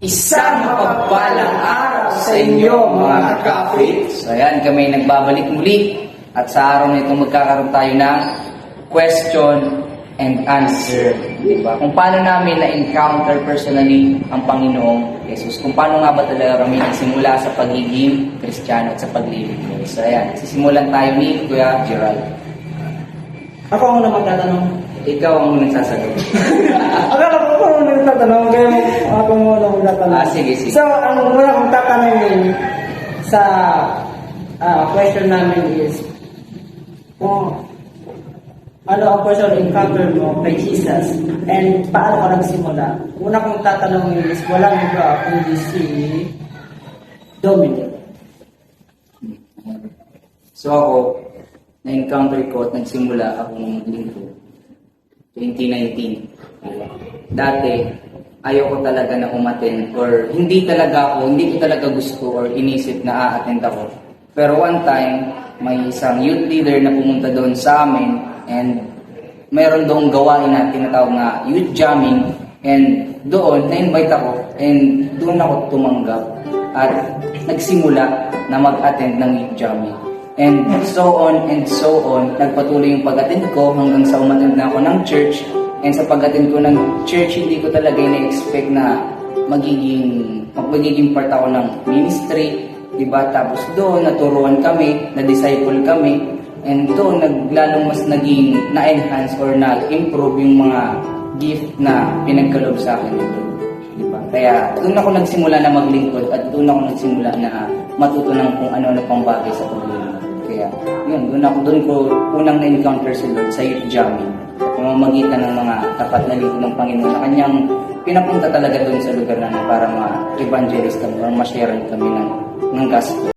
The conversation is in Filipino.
Isang mapagpalang araw sa inyo mga ka-faith. So ayan, kami nagbabalik muli at sa araw na ito magkakaroon tayo ng question and answer. Diba? Kung paano namin na-encounter personally ang Panginoong Jesus. Kung paano nga ba talaga kami nagsimula sa pagiging Kristiyano at sa paglilingkod. So ayan, sisimulan tayo ni Kuya Gerald. Ako ang unang magtatanong. Ikaw ang unang sasagot. Akala ko ako ang unang magtatanong, kaya ako ang unang magtatanong. Sige. So, ang una kong tatanungin sa question namin is, kung ano ang personal encounter mo kay Jesus and paano ka nagsimula? Una kong tatanungin is, walang iba kundi si Dominic. So ako, na-encounter ko at nagsimula akong lingkod 2019. Dati, ayaw ko talaga na umattend or hindi ko talaga gusto or inisip na a-attend ako. Pero one time, may isang youth leader na pumunta doon sa amin and mayroon doong gawain na tinatawag na youth jamming and doon, na-invite ako and doon ako tumanggap at nagsimula na mag-attend ng youth jamming. And so on, nagpatuloy yung pag-attend ko hanggang sa umattend na ako ng church. And sa pag-attend ko ng church, hindi ko talaga ina-expect na magiging part ako ng ministry, diba? Tapos doon, naturuan kami, na-disciple kami, and doon, lalong mas naging na-enhance or na-improve yung mga gift na pinagkaloob sa akin. Diba? Kaya doon ako nagsimula na maglingkod at doon ako nagsimula na matutunan kung ano-ano pang bagay sa paglilingkod. Kaya yun, doon ko unang na-encounter si Lord sa youth jamming. Pamamagitan ng mga tapat na lingkod ng Panginoon na kanyang pinapunta talaga doon sa lugar namin para ma-evangelist kami or ma-share kami ng gospel.